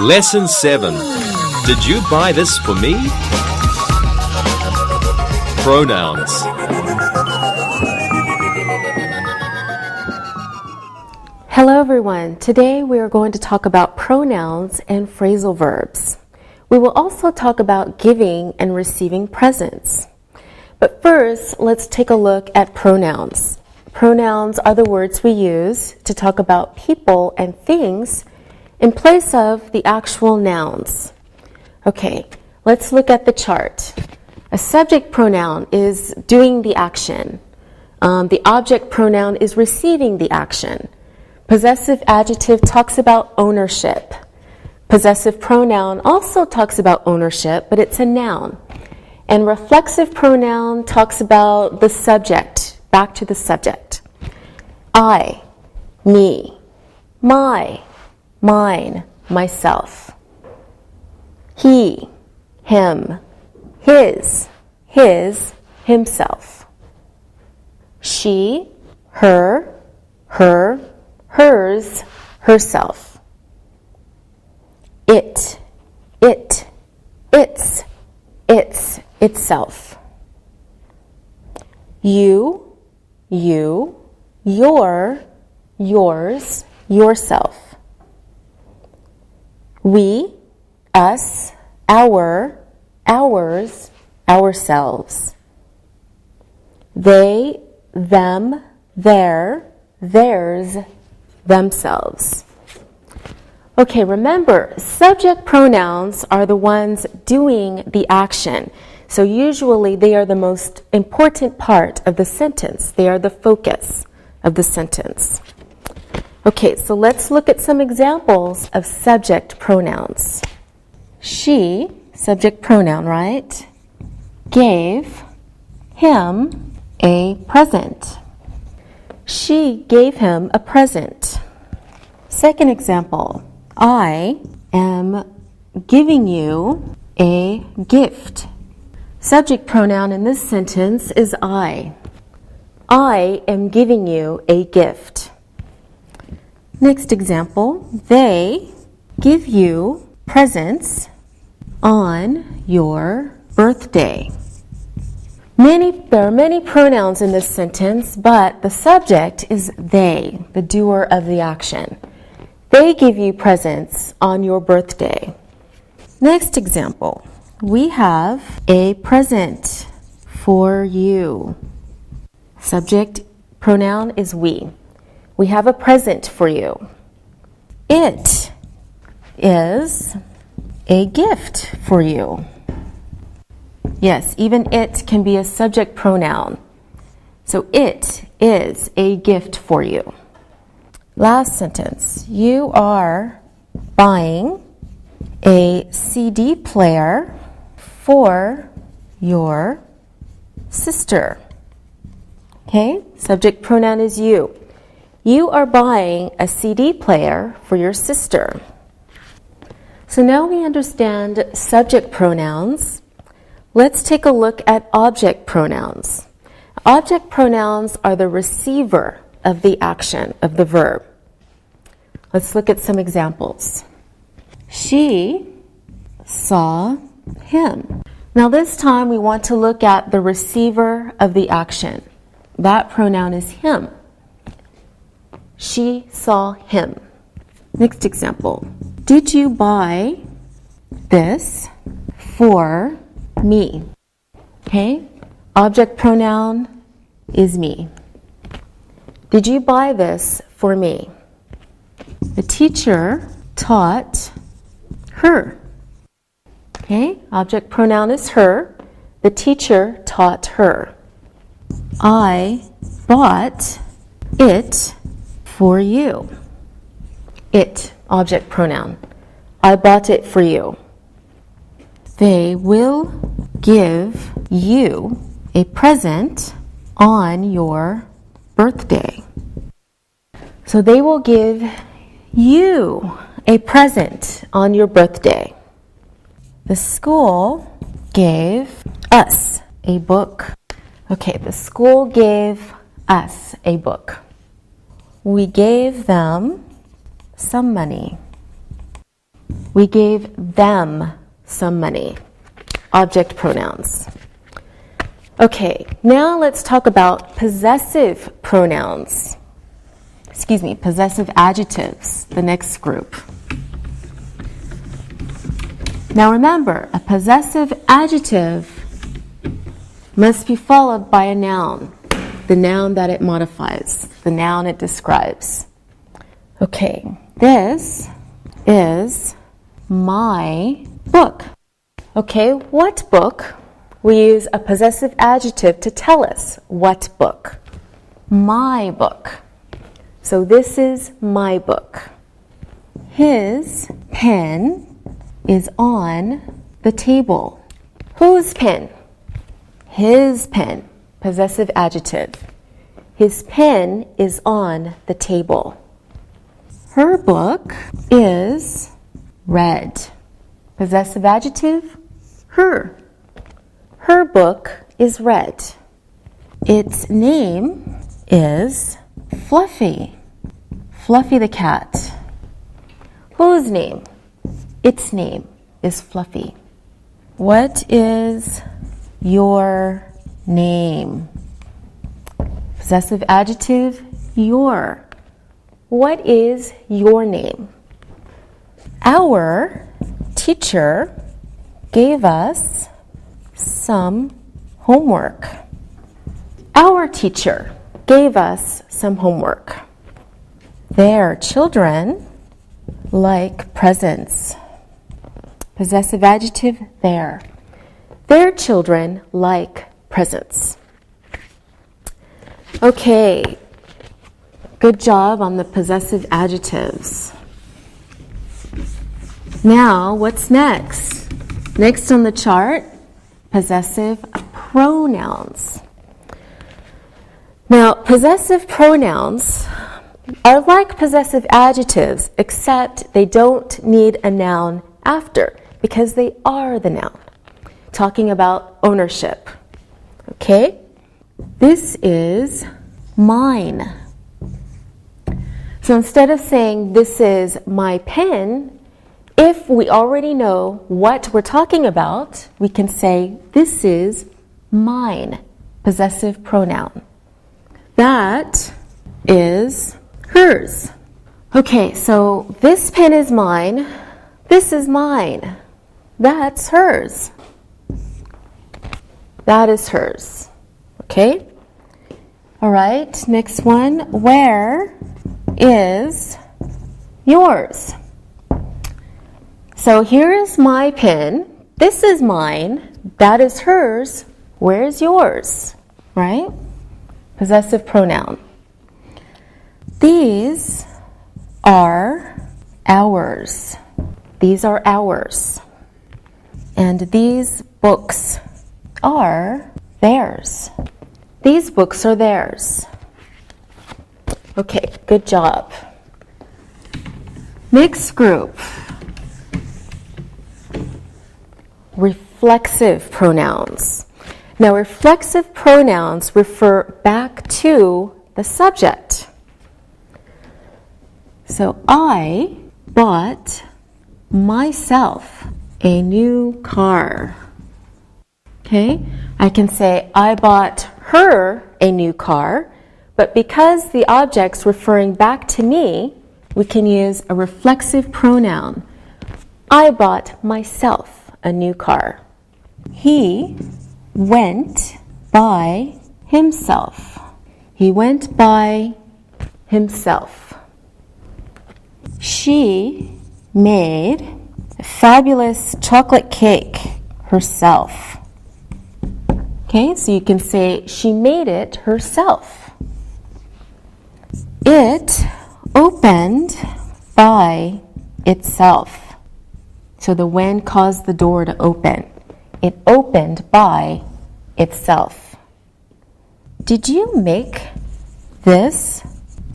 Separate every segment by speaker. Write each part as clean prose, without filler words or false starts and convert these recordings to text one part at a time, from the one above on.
Speaker 1: Lesson 7. Did you buy this for me? Pronouns.
Speaker 2: Hello everyone. Today we are going to talk about pronouns and phrasal verbs. We will also talk about giving and receiving presents. But first, let's take a look at pronouns. Pronouns are the words we use to talk about people and things in place of the actual nouns. Okay, let's look at the chart. A subject pronoun is doing the action. The object pronoun is receiving the action. Possessive adjective talks about ownership. Possessive pronoun also talks about ownership, but it's a noun. And reflexive pronoun talks about the subject, back to the subject. I, me, my, mine, myself. He, him, his, himself. She, her, hers, herself. It, its, itself. You, your, yours, yourself. We, us, our, ours, ourselves. They, them, their, theirs, themselves. Okay, remember, subject pronouns are the ones doing the action. So usually they are the most important part of the sentence. They are the focus of the sentence. Okay, so let's look at some examples of subject pronouns. She, subject pronoun, right, gave him a present. She gave him a present. Second example, I am giving you a gift. Subject pronoun in this sentence is I. I am giving you a gift. Next example, they give you presents on your birthday. There are many pronouns in this sentence, but the subject is they, the doer of the action. They give you presents on your birthday. Next example, we have a present for you. Subject pronoun is we. We have a present for you. It is a gift for you. Yes, even it can be a subject pronoun. So it is a gift for you. Last sentence. You are buying a CD player for your sister. Okay, subject pronoun is you. You are buying a CD player for your sister. So now we understand subject pronouns. Let's take a look at object pronouns. Object pronouns are the receiver of the action, of the verb. Let's look at some examples. She saw him. Now this time we want to look at the receiver of the action. That pronoun is him. She saw him. Next example. Did you buy this for me? Okay, object pronoun is me. Did you buy this for me? The teacher taught her. Okay, object pronoun is her. The teacher taught her. I bought it for you. It, object pronoun. I bought it for you. They will give you a present on your birthday. So they will give you a present on your birthday. The school gave us a book. Okay, the school gave us a book. We gave them some money. We gave them some money. Object pronouns. Okay, now let's talk about possessive pronouns. Possessive adjectives, the next group. Now remember, a possessive adjective must be followed by a noun, the noun that it modifies, the noun it describes. Okay, this is my book. Okay, what book? We use a possessive adjective to tell us what book. My book. So this is my book. His pen is on the table. Whose pen? His pen. Possessive adjective. His pen is on the table. Her book is red. Possessive adjective, her. Her book is red. Its name is Fluffy. Fluffy the cat. Whose name? Its name is Fluffy. What is your name? Possessive adjective, your. What is your name? Our teacher gave us some homework. Our teacher gave us some homework. Their children like presents. Possessive adjective, their. Their children like presents. Okay, good job on the possessive adjectives. Now, what's next? Next on the chart, possessive pronouns. Now, possessive pronouns are like possessive adjectives, except they don't need a noun after, because they are the noun. Talking about ownership. Okay? This is mine. So instead of saying this is my pen, if we already know what we're talking about, we can say this is mine. Possessive pronoun. That is hers. Okay, so this pen is mine. This is mine. That's hers. That is hers. Okay? All right, next one. Where is yours? So here is my pen. This is mine. That is hers. Where is yours? Right? Possessive pronoun. These are ours. These are ours. And these books are theirs. These books are theirs. Okay, good job. Next group. Reflexive pronouns. Now, reflexive pronouns refer back to the subject. So, I bought myself a new car. Okay, I can say I bought her a new car, but because the object's referring back to me, we can use a reflexive pronoun. I bought myself a new car. He went by himself. He went by himself. She made a fabulous chocolate cake herself. Okay, so you can say she made it herself. It opened by itself. So the when caused the door to open. It opened by itself. Did you make this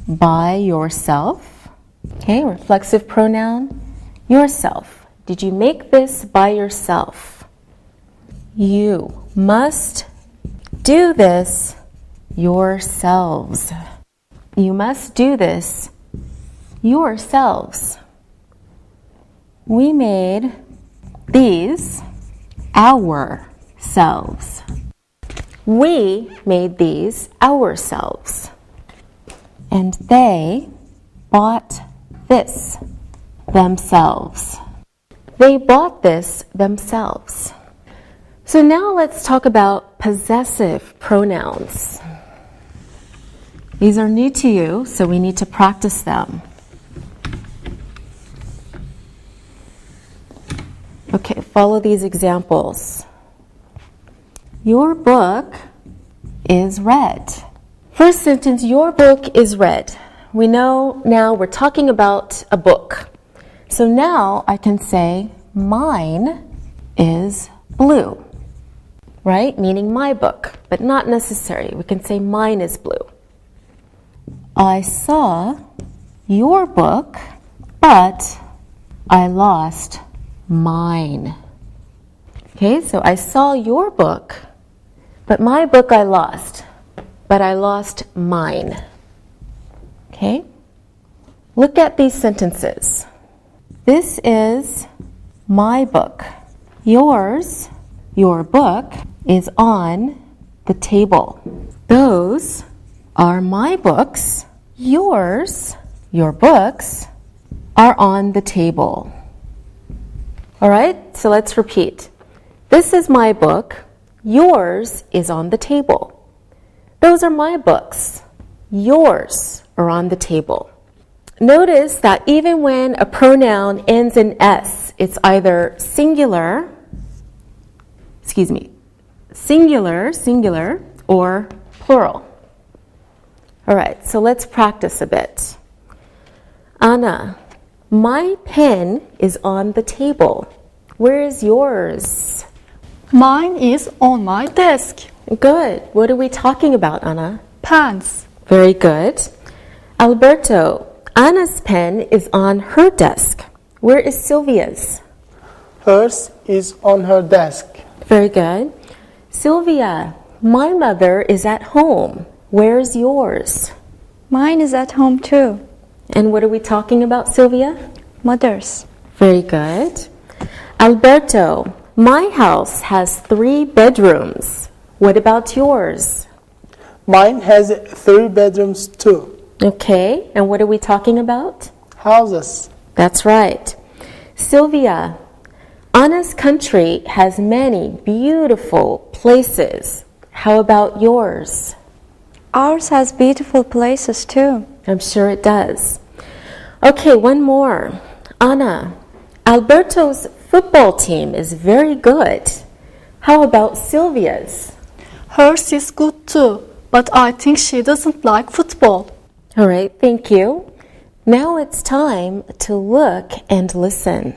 Speaker 2: by yourself? Okay, reflexive pronoun, yourself. Did you make this by yourself? You must do this yourselves. You must do this yourselves. We made these ourselves. We made these ourselves. And they bought this themselves. They bought this themselves. So now let's talk about possessive pronouns. These are new to you, so we need to practice them. Okay, follow these examples. Your book is red. First sentence, your book is red. We know now we're talking about a book. So now I can say mine is blue, right? Meaning my book, but not necessary. We can say mine is blue. I saw your book, but I lost mine. Okay, so I saw your book, but my book I lost, but I lost mine. Okay, look at these sentences. This is my book. Yours, your book, is on the table. Those are my books. Yours, your books, are on the table. All right, so let's repeat. This is my book. Yours is on the table. Those are my books. Yours are on the table. Notice that even when a pronoun ends in S, it's either singular, or plural. All right, so let's practice a bit. Anna, my pen is on the table. Where is yours?
Speaker 3: Mine is on my desk.
Speaker 2: Good. What are we talking about, Anna?
Speaker 3: Pens.
Speaker 2: Very good. Alberto, Anna's pen is on her desk. Where is Sylvia's?
Speaker 4: Hers is on her desk.
Speaker 2: Very good. Sylvia, my mother is at home. Where's yours?
Speaker 3: Mine is at home too.
Speaker 2: And what are we talking about, Sylvia?
Speaker 3: Mother's.
Speaker 2: Very good. Alberto, my house has 3 bedrooms. What about yours?
Speaker 4: Mine has 3 bedrooms too.
Speaker 2: Okay, and what are we talking about?
Speaker 4: Houses.
Speaker 2: That's right. Sylvia, Anna's country has many beautiful places. How about yours?
Speaker 3: Ours has beautiful places too.
Speaker 2: I'm sure it does. Okay, one more. Anna, Alberto's football team is very good. How about Sylvia's?
Speaker 3: Hers is good too, but I think she doesn't like football.
Speaker 2: All right, thank you. Now it's time to look and listen.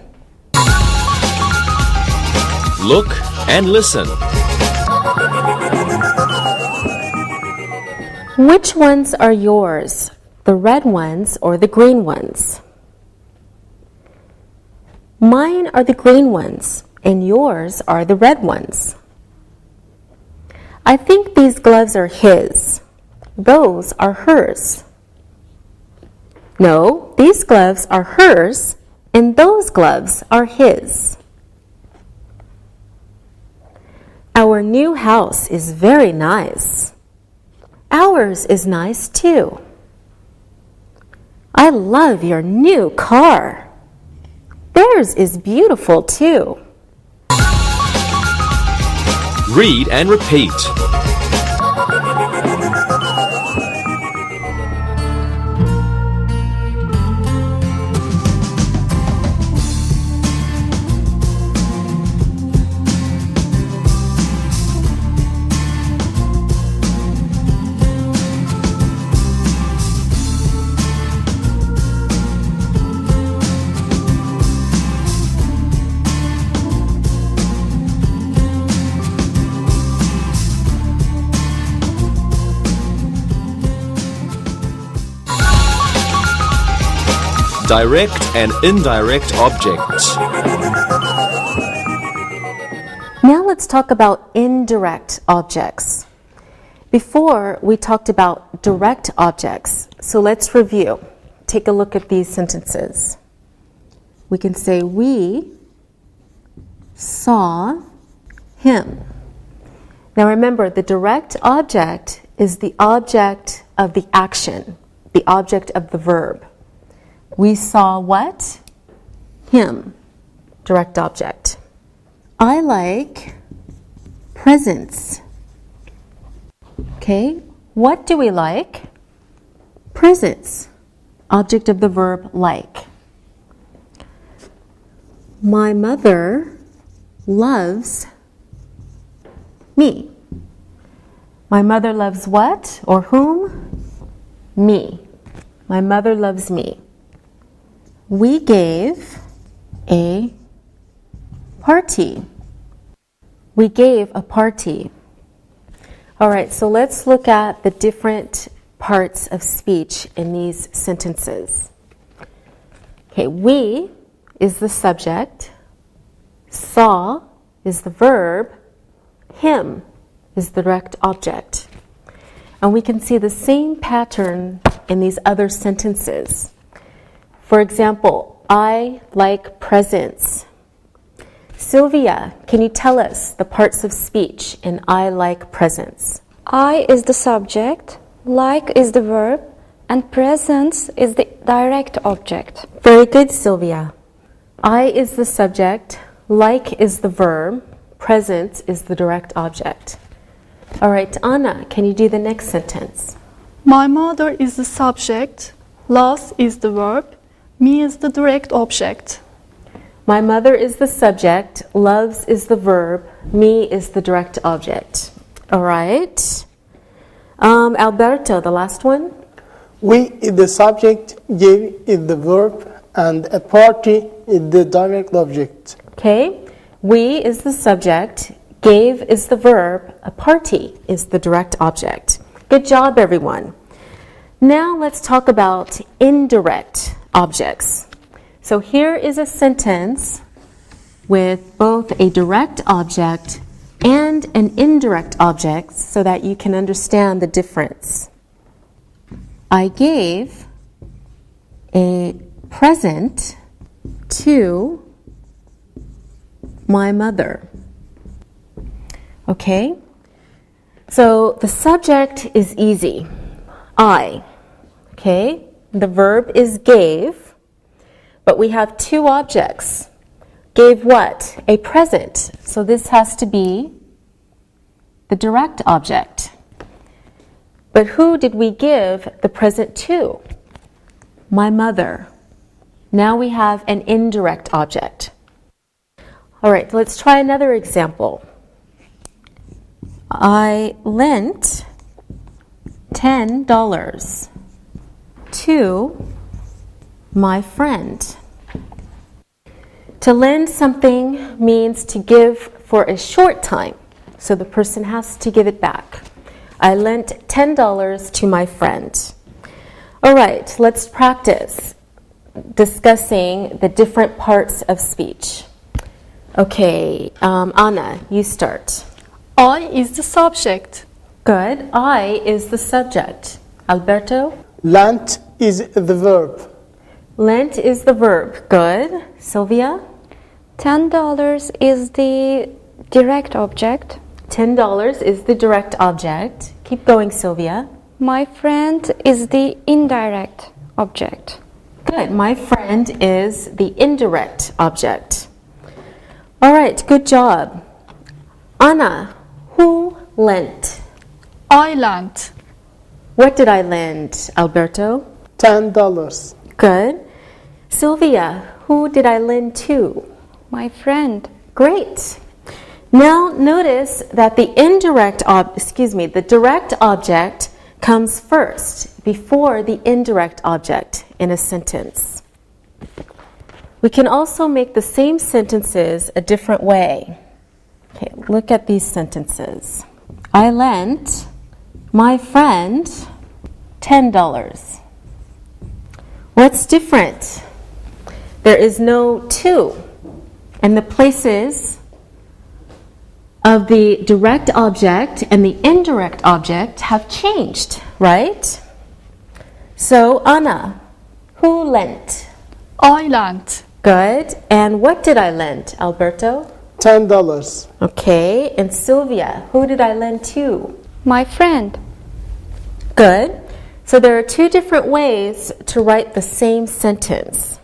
Speaker 1: Look and listen.
Speaker 2: Which ones are yours? The red ones or the green ones? Mine are the green ones, and yours are the red ones. I think these gloves are his. Those are hers. No, these gloves are hers, and those gloves are his. Our new house is very nice. Ours is nice too. I love your new car. Theirs is beautiful too.
Speaker 1: Read and repeat. Direct and indirect objects.
Speaker 2: Now let's talk about indirect objects. Before, we talked about direct objects, so let's review. Take a look at these sentences. We can say we saw him. Now remember, the direct object is the object of the action, the object of the verb. We saw what? Him. Direct object. I like presents. Okay, what do we like? Presents. Object of the verb like. My mother loves me. My mother loves what or whom? Me. My mother loves me. We gave a party. We gave a party. All right, so let's look at the different parts of speech in these sentences. Okay, we is the subject, saw is the verb, him is the direct object. And we can see the same pattern in these other sentences. For example, I like presents. Sylvia, can you tell us the parts of speech in I like presents?
Speaker 5: I is the subject, like is the verb, and presents is the direct object.
Speaker 2: Very good, Sylvia. I is the subject, like is the verb, presents is the direct object. All right, Anna, can you do the next sentence?
Speaker 3: My mother is the subject, loves is the verb, me is the direct object.
Speaker 2: My mother is the subject, loves is the verb, me is the direct object. All right. Alberto, the last one.
Speaker 4: We is the subject, gave is the verb, and a party is the direct object.
Speaker 2: Okay. We is the subject, gave is the verb, a party is the direct object. Good job, everyone. Now let's talk about indirect objects. So here is a sentence with both a direct object and an indirect object so that you can understand the difference. I gave a present to my mother. Okay? So the subject is easy. I. Okay? The verb is gave, but we have two objects. Gave what? A present. So this has to be the direct object. But who did we give the present to? My mother. Now we have an indirect object. All right, let's try another example. I lent $10 to my friend. To lend something means to give for a short time, so the person has to give it back. I lent $10 to my friend. All right, let's practice discussing the different parts of speech. Okay, Anna, you start.
Speaker 3: I is the subject.
Speaker 2: Good. I is the subject. Alberto?
Speaker 4: Lent is the verb.
Speaker 2: Lent is the verb. Good. Sylvia?
Speaker 5: $10 is the direct object.
Speaker 2: $10 is the direct object. Keep going, Sylvia.
Speaker 5: My friend is the indirect object.
Speaker 2: Good. My friend is the indirect object. All right, good job. Anna, who lent?
Speaker 3: I lent.
Speaker 2: What did I lend, Alberto?
Speaker 4: $10.
Speaker 2: Good. Sylvia, who did I lend to?
Speaker 5: My friend.
Speaker 2: Great. Now notice that the the direct object comes first before the indirect object in a sentence. We can also make the same sentences a different way. Okay, look at these sentences. I lent my friend $10. What's different? There is no to, and the places of the direct object and the indirect object have changed, right? So, Anna, who lent?
Speaker 3: I lent.
Speaker 2: Good. And what did I lend, Alberto?
Speaker 4: $10.
Speaker 2: Okay. And Sylvia, who did I lend to?
Speaker 5: My friend.
Speaker 2: Good. So there are two different ways to write the same sentence.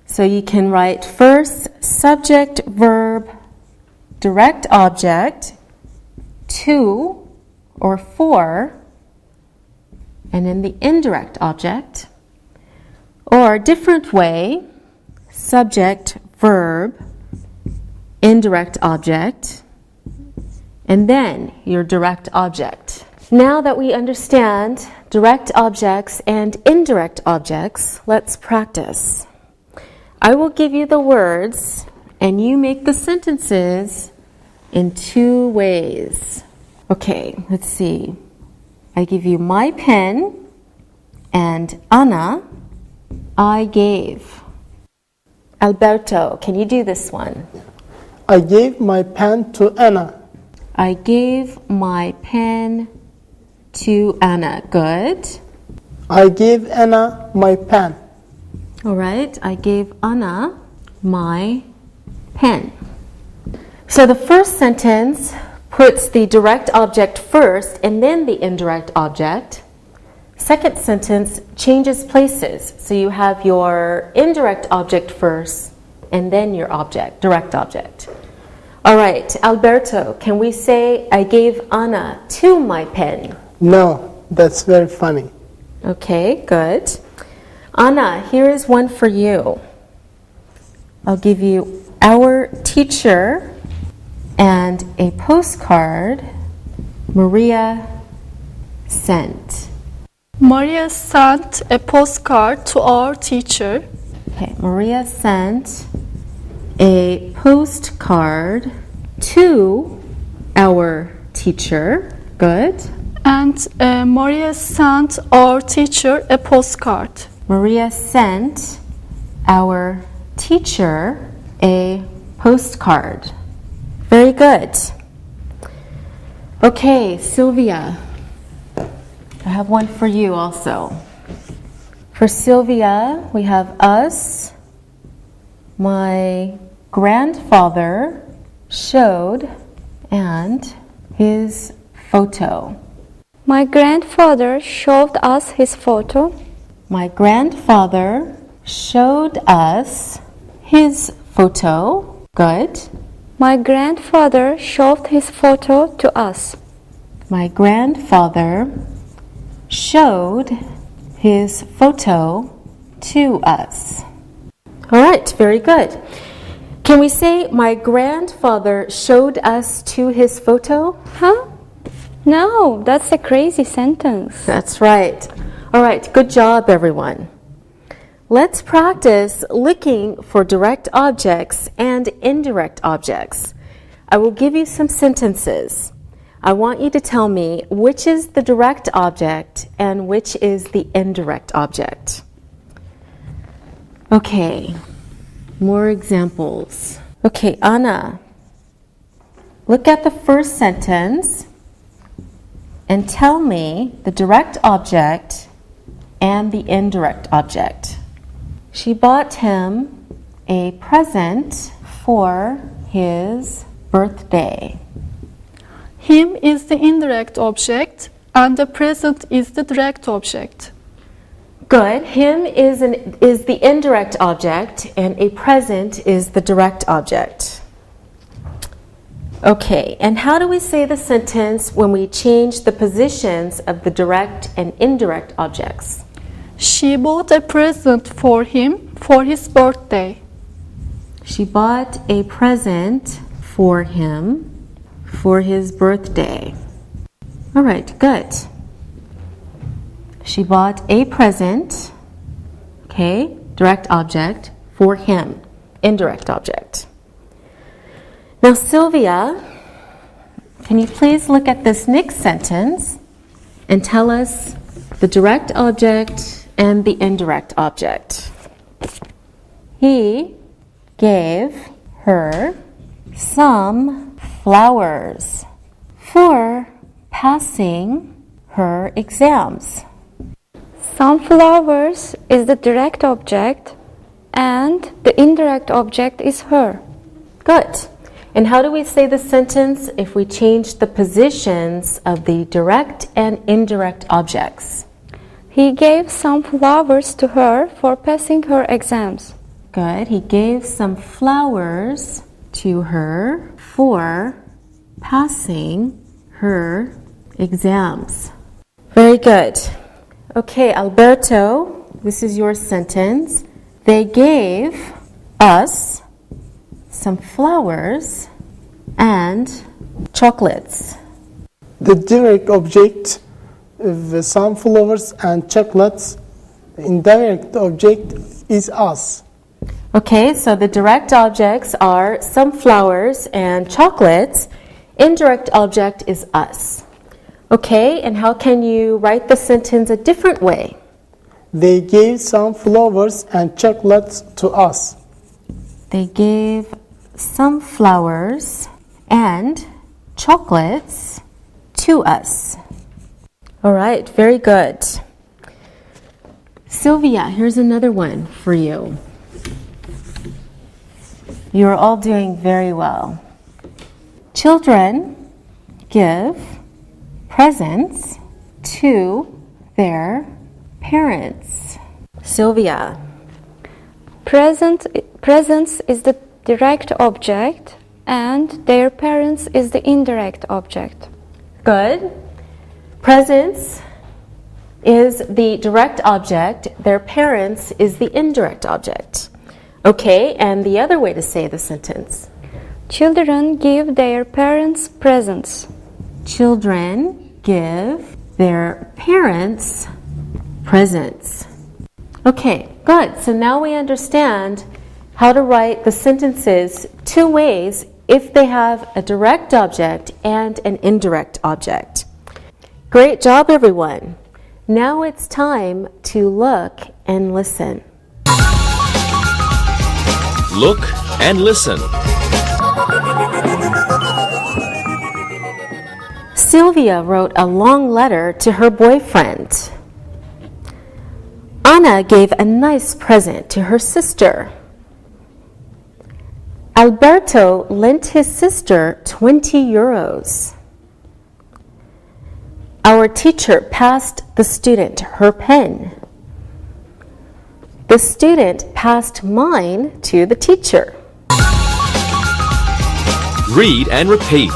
Speaker 2: So you can write first subject, verb, direct object, to or for, and then the indirect object. Or a different way, subject, verb, indirect object, and then your direct object. Now that we understand direct objects and indirect objects, let's practice. I will give you the words, and you make the sentences in two ways. Okay, let's see. I give you my pen, and Anna, I gave. Alberto, can you do this one?
Speaker 4: I gave my pen to Anna.
Speaker 2: I gave my pen to Anna. Good.
Speaker 4: I gave Anna my pen.
Speaker 2: All right, I gave Anna my pen. So the first sentence puts the direct object first and then the indirect object. Second sentence changes places. So you have your indirect object first and then your object, direct object. All right, Alberto, can we say I gave Anna to my pen?
Speaker 4: No, that's very funny.
Speaker 2: Okay, good. Anna, here is one for you. I'll give you our teacher and a postcard Maria sent.
Speaker 3: Maria sent a postcard to our teacher.
Speaker 2: Okay, Maria sent a postcard to our teacher. Good.
Speaker 3: And Maria sent our teacher a postcard.
Speaker 2: Maria sent our teacher a postcard. Very good. Okay, Sylvia, I have one for you also. For Sylvia, we have us. My grandfather showed and his photo.
Speaker 5: My grandfather showed us his photo.
Speaker 2: My grandfather showed us his photo. Good.
Speaker 5: My grandfather showed his photo to us.
Speaker 2: My grandfather showed his photo to us. All right, very good. Can we say my grandfather showed us to his photo?
Speaker 5: Huh? No, that's a crazy sentence.
Speaker 2: That's right. All right, good job, everyone. Let's practice looking for direct objects and indirect objects. I will give you some sentences. I want you to tell me which is the direct object and which is the indirect object. Okay, more examples. Okay, Anna, look at the first sentence and tell me the direct object and the indirect object. She bought him a present for his birthday.
Speaker 3: Him is the indirect object and the present is the direct object.
Speaker 2: Good. Him is the indirect object and a present is the direct object. Okay, and how do we say the sentence when we change the positions of the direct and indirect objects?
Speaker 3: She bought a present for him for his birthday.
Speaker 2: She bought a present for him for his birthday. All right, good. She bought a present, okay, direct object, for him, indirect object. Now, Sylvia, can you please look at this next sentence and tell us the direct object and the indirect object? He gave her some flowers for passing her exams.
Speaker 5: Some flowers is the direct object and the indirect object is her.
Speaker 2: Good. And how do we say the sentence if we change the positions of the direct and indirect objects?
Speaker 5: He gave some flowers to her for passing her exams.
Speaker 2: Good. He gave some flowers to her for passing her exams. Very good. Okay, Alberto, this is your sentence. They gave us some flowers and chocolates.
Speaker 4: The direct object of sunflowers and chocolates, the indirect object is us.
Speaker 2: Okay, so the direct objects are some flowers and chocolates. Indirect object is us. Okay, and how can you write the sentence a different way?
Speaker 4: They gave some flowers and chocolates to us.
Speaker 2: They gave some flowers and chocolates to us. All right, very good. Sylvia, here's another one for you. You're all doing very well. Children give presents to their parents. Sylvia.
Speaker 5: Presents is the direct object and their parents is the indirect object.
Speaker 2: Good. Presents is the direct object. Their parents is the indirect object. Okay, and the other way to say the sentence.
Speaker 5: Children give their parents presents.
Speaker 2: Children give their parents presents. Okay, good. So now we understand how to write the sentences two ways if they have a direct object and an indirect object. Great job, everyone. Now it's time to look and listen.
Speaker 1: Look and listen.
Speaker 2: Sylvia wrote a long letter to her boyfriend. Anna gave a nice present to her sister. Alberto lent his sister 20 euros. Our teacher passed the student her pen. The student passed mine to the teacher.
Speaker 1: Read and repeat.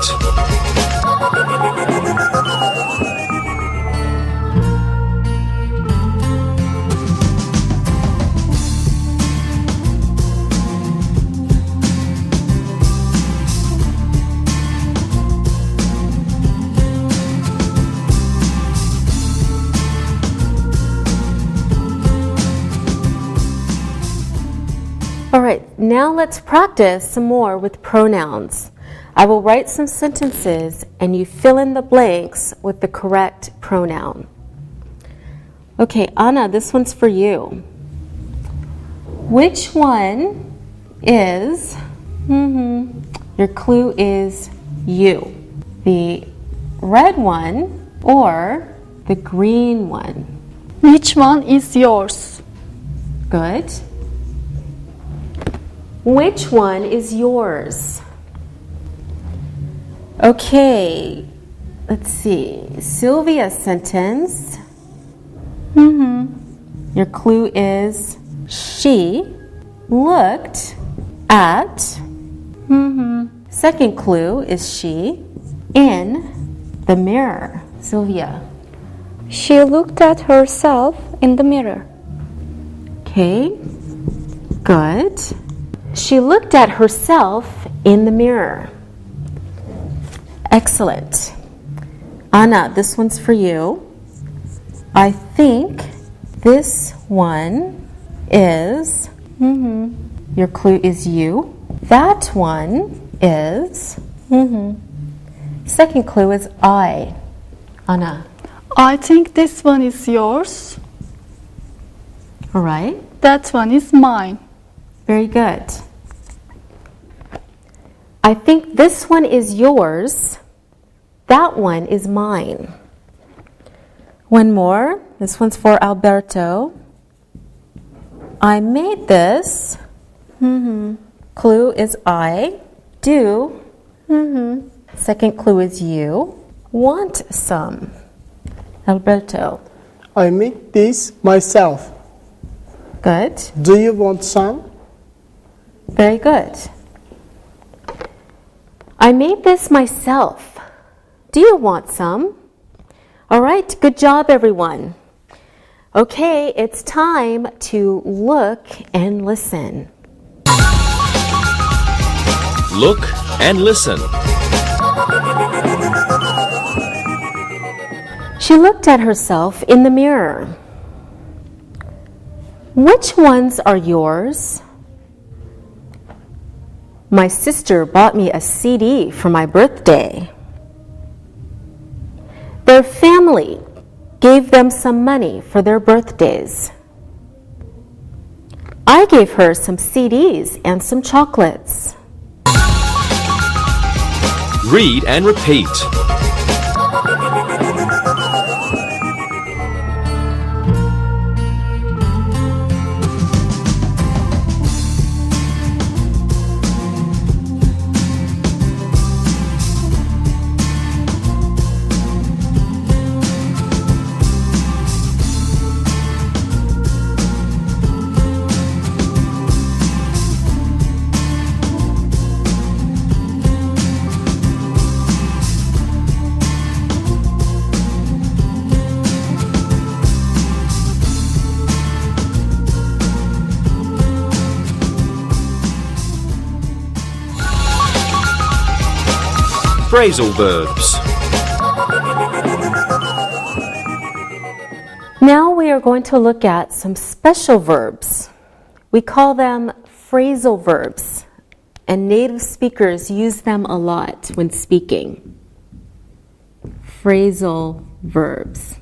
Speaker 2: All right, now let's practice some more with pronouns. I will write some sentences and you fill in the blanks with the correct pronoun. Okay, Anna, this one's for you. Which one is, your clue is you. The red one or the green one?
Speaker 3: Which one is yours?
Speaker 2: Good. Which one is yours? Okay, let's see. Sylvia's sentence. Your clue is she looked at. Second clue is she in the mirror. Sylvia.
Speaker 5: She looked at herself in the mirror.
Speaker 2: Okay, good. She looked at herself in the mirror. Excellent. Anna, this one's for you. I think this one is, your clue is you. That one is, second clue is I. Anna.
Speaker 3: I think this one is yours.
Speaker 2: All right.
Speaker 3: That one is mine.
Speaker 2: Very good. I think this one is yours. That one is mine. One more. This one's for Alberto. I made this. Clue is I. Do. Second clue is you. Want some. Alberto.
Speaker 4: I made this myself.
Speaker 2: Good.
Speaker 4: Do you want some?
Speaker 2: Very good. I made this myself. Do you want some? All right, good job, everyone. Okay, it's time to look and listen.
Speaker 1: Look and listen.
Speaker 2: She looked at herself in the mirror. Which ones are yours? My sister bought me a CD for my birthday. Their family gave them some money for their birthdays. I gave her some CDs and some chocolates.
Speaker 1: Read and repeat. Phrasal verbs.
Speaker 2: Now we are going to look at some special verbs. We call them phrasal verbs, and native speakers use them a lot when speaking. Phrasal verbs.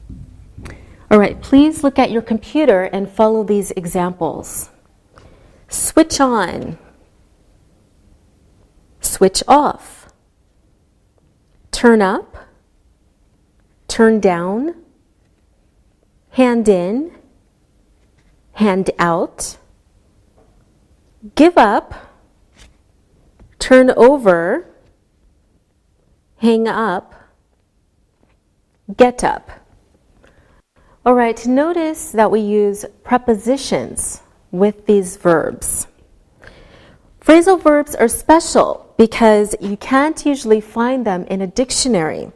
Speaker 2: All right, please look at your computer and follow these examples. Switch on. Switch off. Turn up, turn down, hand in, hand out, give up, turn over, hang up, get up. All right, notice that we use prepositions with these verbs. Phrasal verbs are special because you can't usually find them in a dictionary,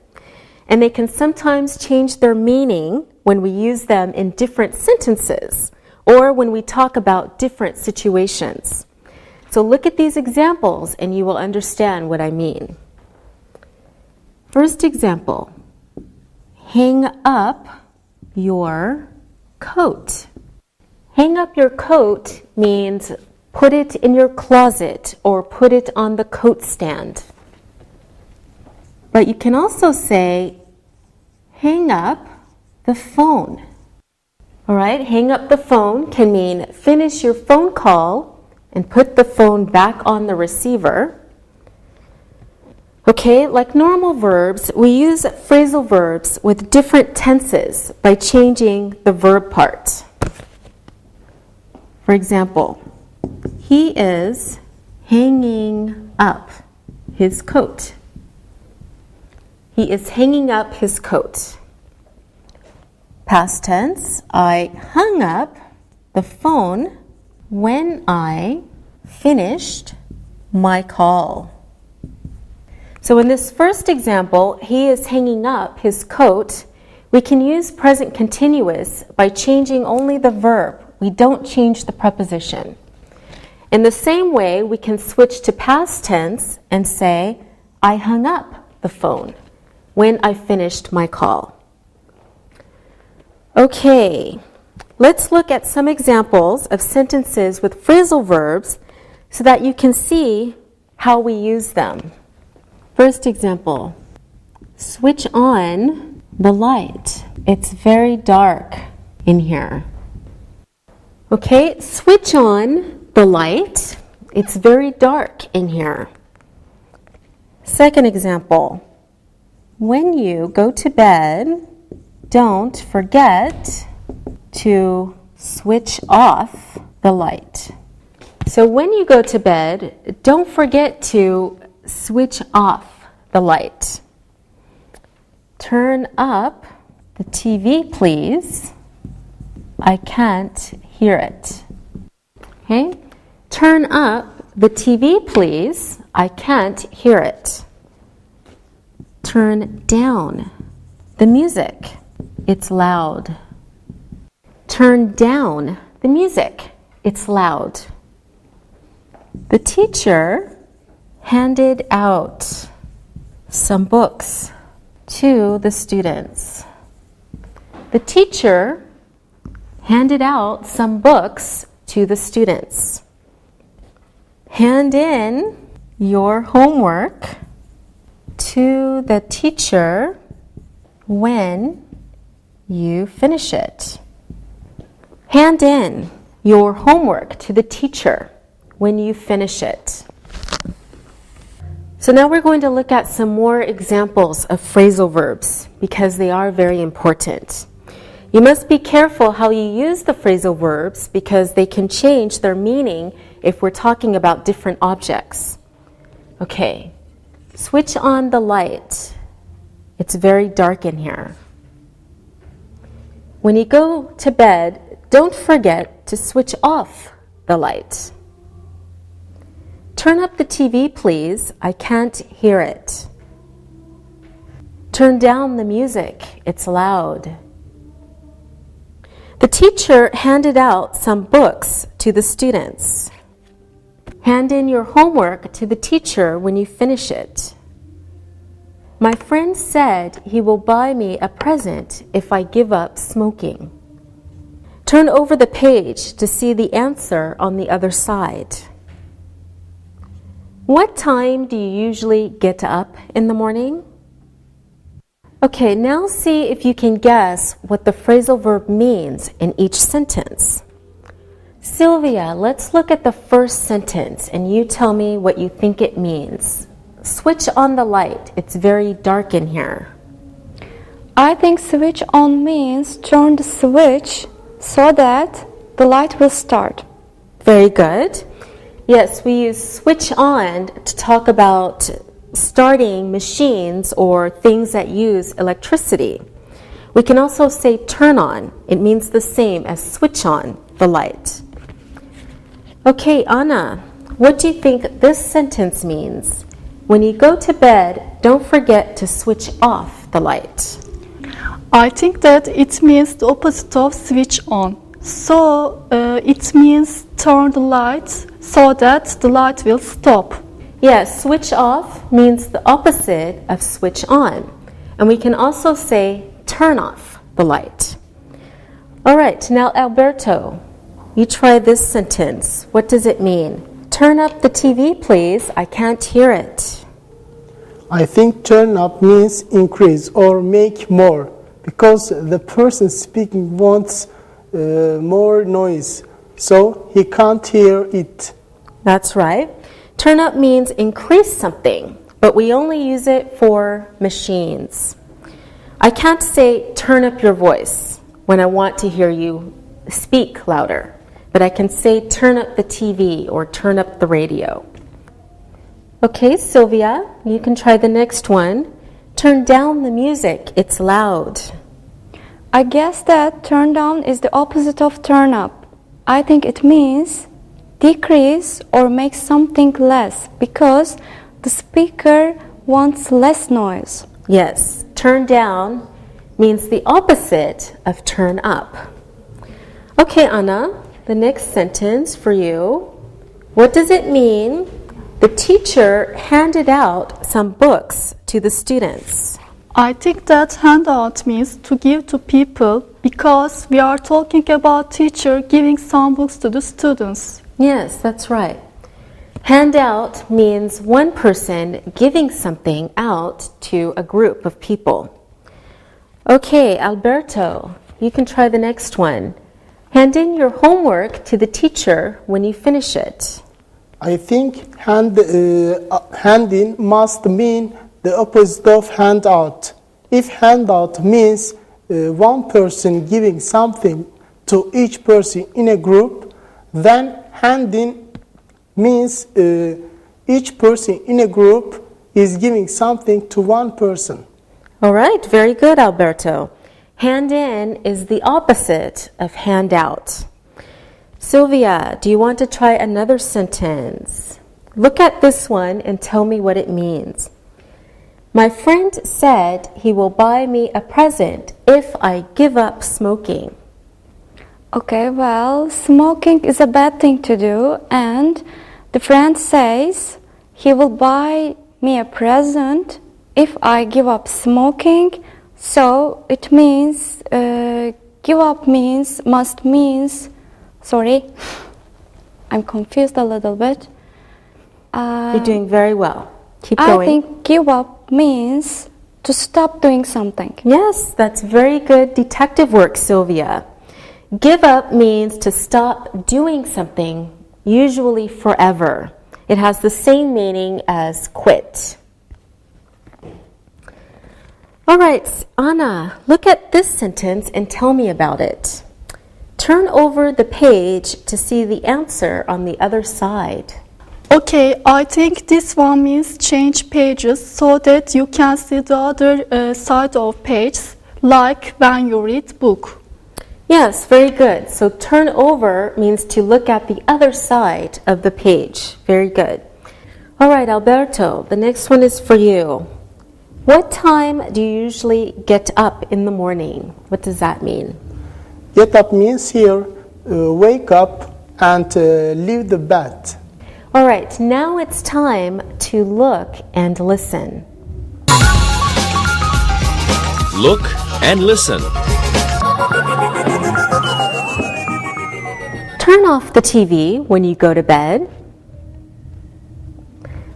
Speaker 2: and they can sometimes change their meaning when we use them in different sentences or when we talk about different situations. So look at these examples and you will understand what I mean. First example, hang up your coat. Hang up your coat means put it in your closet or put it on the coat stand. But you can also say, hang up the phone. All right, hang up the phone can mean finish your phone call and put the phone back on the receiver. Okay, like normal verbs, we use phrasal verbs with different tenses by changing the verb part. For example, he is hanging up his coat. He is hanging up his coat. Past tense, I hung up the phone when I finished my call. So in this first example, he is hanging up his coat. We can use present continuous by changing only the verb. We don't change the preposition. In the same way, we can switch to past tense and say, I hung up the phone when I finished my call. Okay, let's look at some examples of sentences with phrasal verbs so that you can see how we use them. First example, switch on the light. It's very dark in here. Okay, switch on the light. It's very dark in here. Second example, when you go to bed, don't forget to switch off the light. So when you go to bed, don't forget to switch off the light. Turn up the TV, please. I can't hear it. Okay? Turn up the TV, please. I can't hear it. Turn down the music. It's loud. Turn down the music. It's loud. The teacher handed out some books to the students. The teacher handed out some books to the students. Hand in your homework to the teacher when you finish it. Hand in your homework to the teacher when you finish it. So now we're going to look at some more examples of phrasal verbs because they are very important. You must be careful how you use the phrasal verbs because they can change their meaning if we're talking about different objects. Okay, switch on the light. It's very dark in here. When you go to bed, don't forget to switch off the light. Turn up the TV, please. I can't hear it. Turn down the music. It's loud. The teacher handed out some books to the students. Hand in your homework to the teacher when you finish it. My friend said he will buy me a present if I give up smoking. Turn over the page to see the answer on the other side. What time do you usually get up in the morning? Okay, now see if you can guess what the phrasal verb means in each sentence. Sylvia, let's look at the first sentence and you tell me what you think it means. Switch on the light. It's very dark in here.
Speaker 5: I think switch on means turn the switch so that the light will start.
Speaker 2: Very good. Yes, we use switch on to talk about starting machines or things that use electricity. We can also say turn on. It means the same as switch on the light. Okay, Anna, what do you think this sentence means? When you go to bed, don't forget to switch off the light.
Speaker 3: I think that it means the opposite of switch on. So it means turn the light so that the light will stop.
Speaker 2: Yes, switch off means the opposite of switch on. And we can also say turn off the light. All right, now Alberto, you try this sentence. What does it mean? Turn up the TV, please. I can't hear it.
Speaker 4: I think turn up means increase or make more because the person speaking wants more noise, so he can't hear it.
Speaker 2: That's right. Turn up means increase something, but we only use it for machines. I can't say turn up your voice when I want to hear you speak louder, but I can say turn up the TV or turn up the radio. Okay, Sylvia, you can try the next one. Turn down the music. It's loud.
Speaker 5: I guess that turn down is the opposite of turn up. I think it means decrease or make something less because the speaker wants less noise.
Speaker 2: Yes, turn down means the opposite of turn up. Okay, Anna, the next sentence for you. What does it mean? The teacher handed out some books to the students.
Speaker 3: I think that handout means to give to people because we are talking about teacher giving some books to the students.
Speaker 2: Yes, that's right. Handout means one person giving something out to a group of people. Okay, Alberto, you can try the next one. Hand in your homework to the teacher when you finish it.
Speaker 4: I think hand in must mean the opposite of handout. If handout means one person giving something to each person in a group, Then handing means each person in a group is giving something to one person.
Speaker 2: All right, very good, Alberto. Hand in is the opposite of hand out. Sylvia, do you want to try another sentence? Look at this one and tell me what it means. My friend said he will buy me a present if I give up smoking.
Speaker 5: Okay, well, smoking is a bad thing to do, and the friend says he will buy me a present if I give up smoking. So it means give up means sorry, I'm confused a little bit.
Speaker 2: You're doing very well. Keep going.
Speaker 5: I think give up means to stop doing something.
Speaker 2: Yes, that's very good detective work, Sylvia. Give up means to stop doing something, usually forever. It has the same meaning as quit. All right, Anna, look at this sentence and tell me about it. Turn over the page to see the answer on the other side.
Speaker 3: Okay, I think this one means change pages so that you can see the other side of pages, like when you read book.
Speaker 2: Yes, very good. So turn over means to look at the other side of the page. Very good. All right, Alberto, the next one is for you. What time do you usually get up in the morning? What does that mean?
Speaker 4: Get up means here, wake up and leave the bed.
Speaker 2: All right, now it's time to look and listen.
Speaker 1: Look and listen.
Speaker 2: Turn off the TV when you go to bed.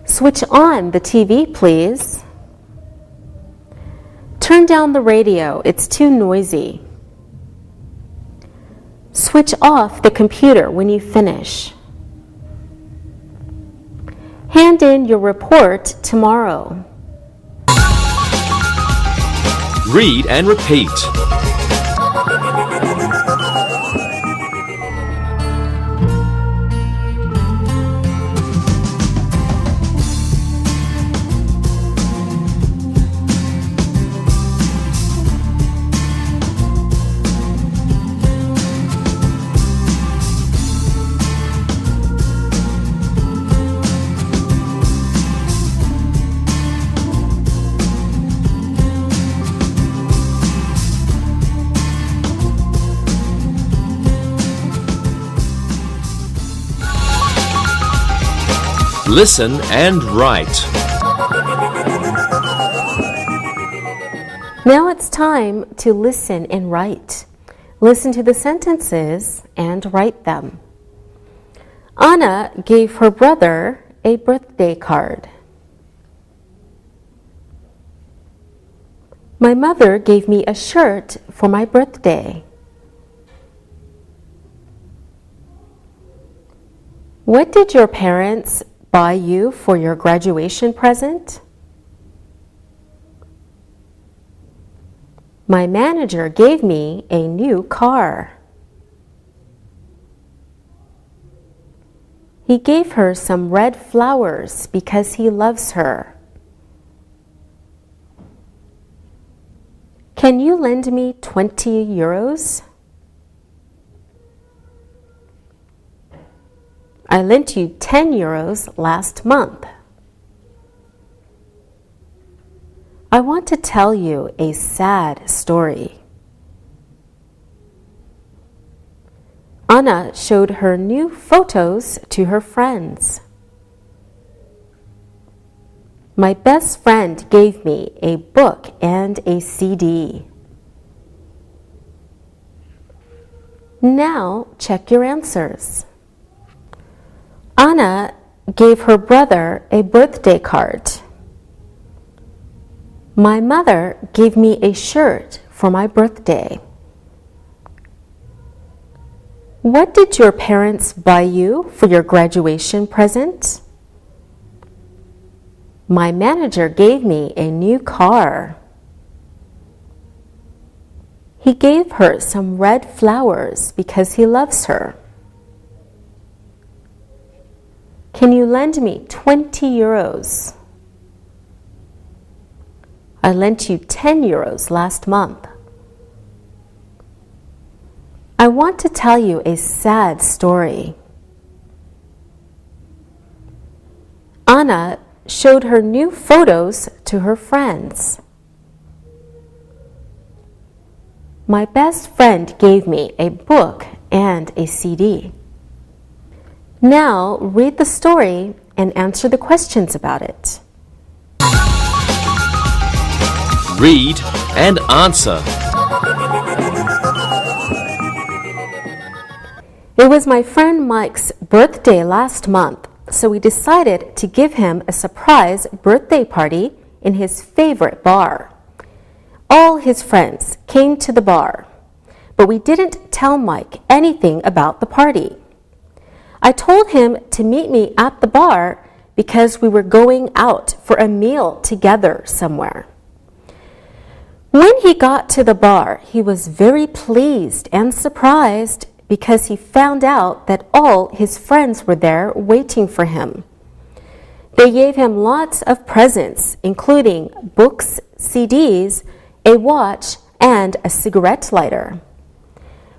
Speaker 2: Switch on the TV, please. Turn down the radio, it's too noisy. Switch off the computer when you finish. Hand in your report tomorrow.
Speaker 1: Read and repeat. Listen and write.
Speaker 2: Now it's time to listen and write. Listen to the sentences and write them. Anna gave her brother a birthday card. My mother gave me a shirt for my birthday. What did your parents buy you for your graduation present? My manager gave me a new car. He gave her some red flowers because he loves her. Can you lend me 20 euros? I lent you 10 euros last month. I want to tell you a sad story. Anna showed her new photos to her friends. My best friend gave me a book and a CD. Now check your answers. Anna gave her brother a birthday card. My mother gave me a shirt for my birthday. What did your parents buy you for your graduation present? My manager gave me a new car. He gave her some red flowers because he loves her. Can you lend me 20 euros? I lent you 10 euros last month. I want to tell you a sad story. Anna showed her new photos to her friends. My best friend gave me a book and a CD. Now read the story and answer the questions about it.
Speaker 1: Read and answer.
Speaker 2: It was my friend Mike's birthday last month, so we decided to give him a surprise birthday party in his favorite bar. All his friends came to the bar, but we didn't tell Mike anything about the party. I told him to meet me at the bar because we were going out for a meal together somewhere. When he got to the bar, he was very pleased and surprised because he found out that all his friends were there waiting for him. They gave him lots of presents, including books, CDs, a watch, and a cigarette lighter.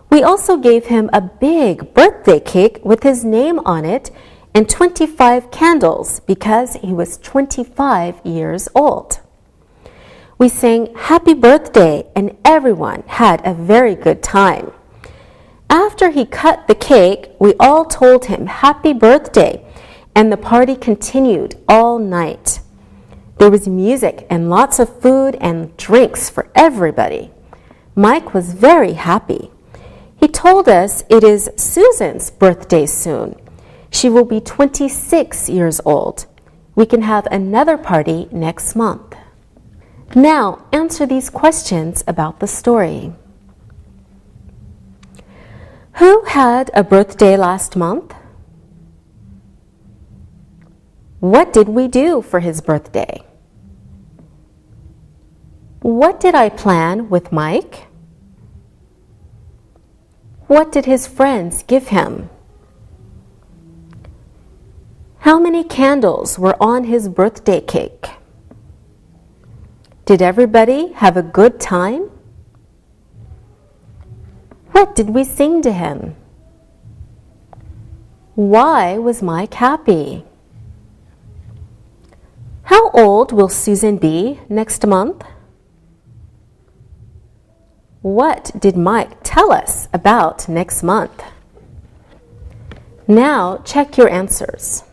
Speaker 2: We also gave him a big birthday cake with his name on it and 25 candles because he was 25 years old. We sang Happy Birthday and everyone had a very good time. After he cut the cake, we all told him Happy Birthday and the party continued all night. There was music and lots of food and drinks for everybody. Mike was very happy. He told us it is Susan's birthday soon. She will be 26 years old. We can have another party next month. Now answer these questions about the story. Who had a birthday last month? What did we do for his birthday? What did I plan with Mike? What did his friends give him? How many candles were on his birthday cake? Did everybody have a good time? What did we sing to him? Why was Mike happy? How old will Susan be next month? What did Mike tell us about next month? Now check your answers.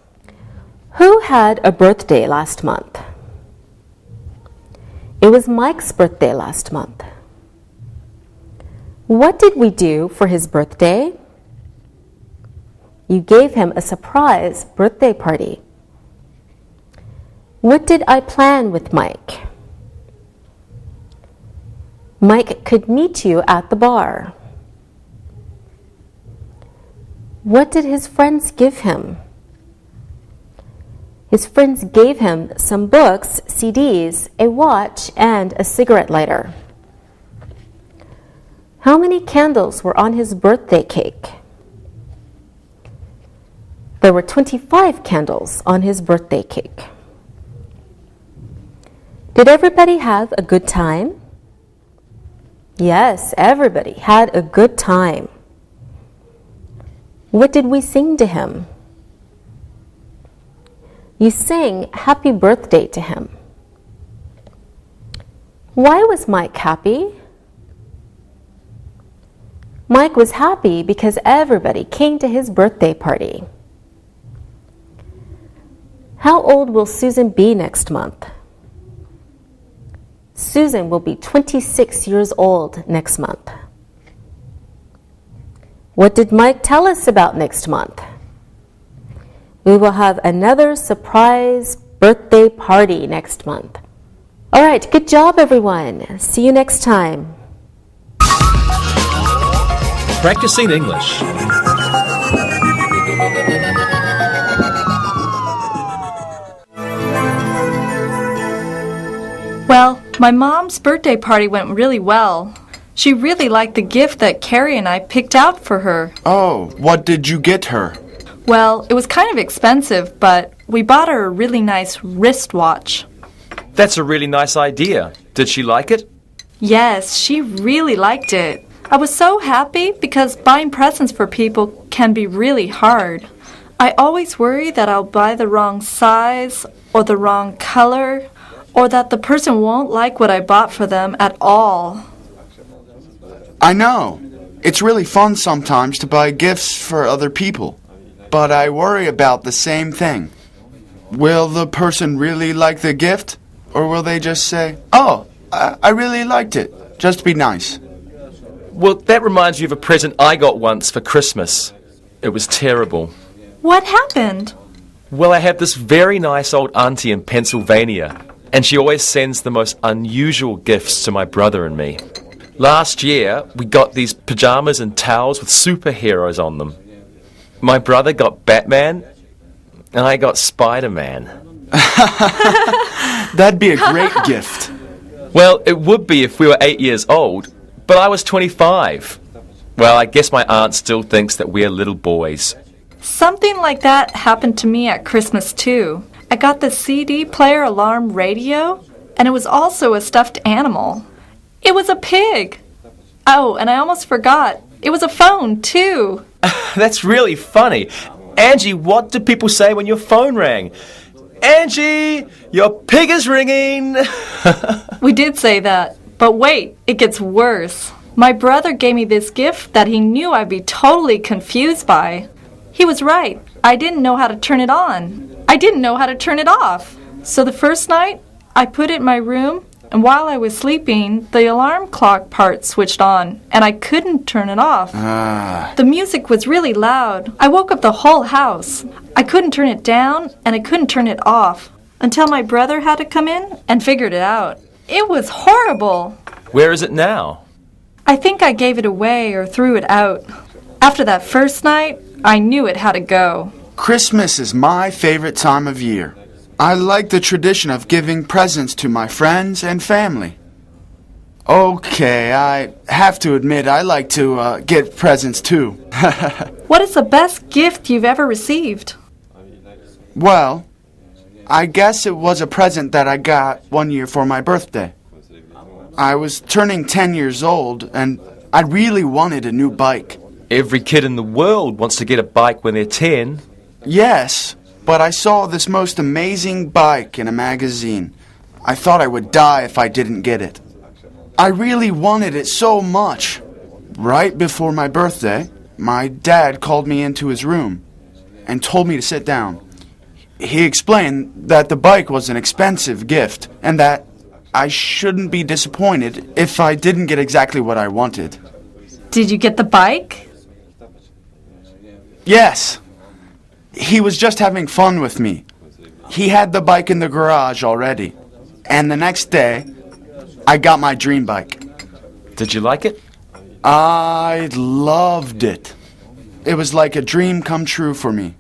Speaker 2: Who had a birthday last month? It was Mike's birthday last month. What did we do for his birthday? You gave him a surprise birthday party. What did I plan with Mike? Mike could meet you at the bar. What did his friends give him? His friends gave him some books, CDs, a watch, and a cigarette lighter. How many candles were on his birthday cake? There were 25 candles on his birthday cake. Did everybody have a good time? Yes, everybody had a good time. What did we sing to him? You sang Happy Birthday to him. Why was Mike happy? Mike was happy because everybody came to his birthday party. How old will Susan be next month? Susan will be 26 years old next month. What did Mike tell us about next month? We will have another surprise birthday party next month. All right, good job, everyone. See you next time.
Speaker 1: Practicing English.
Speaker 6: Well, my mom's birthday party went really well. She really liked the gift that Carrie and I picked out for her.
Speaker 7: Oh, what did you get her?
Speaker 6: Well, it was kind of expensive, but we bought her a really nice wristwatch.
Speaker 1: That's a really nice idea. Did she like it?
Speaker 6: Yes, she really liked it. I was so happy because buying presents for people can be really hard. I always worry that I'll buy the wrong size or the wrong color, or that the person won't like what I bought for them at all.
Speaker 7: I know. It's really fun sometimes to buy gifts for other people. But I worry about the same thing. Will the person really like the gift? Or will they just say, "Oh, I really liked it. Just be nice."
Speaker 1: Well, that reminds me of a present I got once for Christmas. It was terrible.
Speaker 6: What happened?
Speaker 1: Well, I have this very nice old auntie in Pennsylvania, and she always sends the most unusual gifts to my brother and me. Last year, we got these pajamas and towels with superheroes on them. My brother got Batman, and I got Spider-Man.
Speaker 7: That'd be a great gift.
Speaker 1: Well, it would be if we were 8 years old, but I was 25. Well, I guess my aunt still thinks that we're little boys.
Speaker 6: Something like that happened to me at Christmas, too. I got the CD player alarm radio, and it was also a stuffed animal. It was a pig. Oh, and I almost forgot. It was a phone, too.
Speaker 1: That's really funny. Angie, what did people say when your phone rang? Angie, your pig is ringing.
Speaker 6: We did say that. But wait, it gets worse. My brother gave me this gift that he knew I'd be totally confused by. He was right. I didn't know how to turn it on. I didn't know how to turn it off. So the first night, I put it in my room, and while I was sleeping, the alarm clock part switched on, and I couldn't turn it off. The music was really loud. I woke up the whole house. I couldn't turn it down, and I couldn't turn it off, until my brother had to come in and figured it out. It was horrible.
Speaker 1: Where is it now?
Speaker 6: I think I gave it away or threw it out. After that first night, I knew it had to go.
Speaker 7: Christmas is my favorite time of year. I like the tradition of giving presents to my friends and family. Okay, I have to admit I like to get presents too.
Speaker 6: What is the best gift you've ever received?
Speaker 7: Well, I guess it was a present that I got one year for my birthday. I was turning 10 years old, and I really wanted a new bike.
Speaker 1: Every kid in the world wants to get a bike when they're 10.
Speaker 7: Yes, but I saw this most amazing bike in a magazine. I thought I would die if I didn't get it. I really wanted it so much. Right before my birthday, my dad called me into his room and told me to sit down. He explained that the bike was an expensive gift and that I shouldn't be disappointed if I didn't get exactly what I wanted.
Speaker 6: Did you get the bike?
Speaker 7: Yes. He was just having fun with me. He had the bike in the garage already. And the next day, I got my dream bike.
Speaker 1: Did you like it?
Speaker 7: I loved it. It was like a dream come true for me.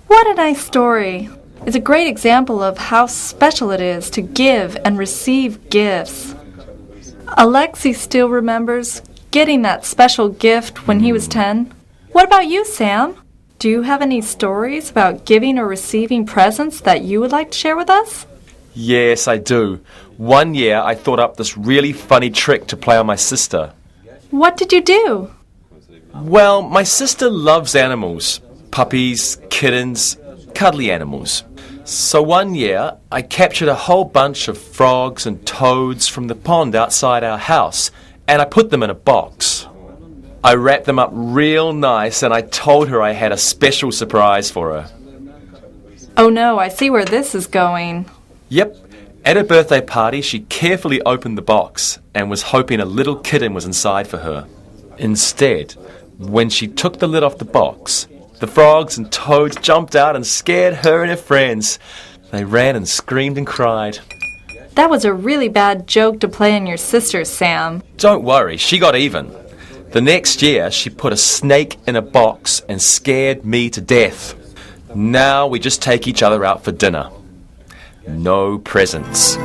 Speaker 6: What a nice story. It's a great example of how special it is to give and receive gifts. Alexi still remembers getting that special gift when he was 10. What about you, Sam? Do you have any stories about giving or receiving presents that you would like to share with us?
Speaker 1: Yes, I do. One year I thought up this really funny trick to play on my sister.
Speaker 6: What did you do?
Speaker 1: Well, my sister loves animals. Puppies, kittens, cuddly animals. So one year I captured a whole bunch of frogs and toads from the pond outside our house, and I put them in a box. I wrapped them up real nice, and I told her I had a special surprise for her.
Speaker 6: Oh no, I see where this is going.
Speaker 1: Yep. At her birthday party, she carefully opened the box and was hoping a little kitten was inside for her. Instead, when she took the lid off the box, the frogs and toads jumped out and scared her and her friends. They ran and screamed and cried.
Speaker 6: That was a really bad joke to play on your sister, Sam.
Speaker 1: Don't worry, she got even. The next year, she put a snake in a box and scared me to death. Now we just take each other out for dinner. No presents.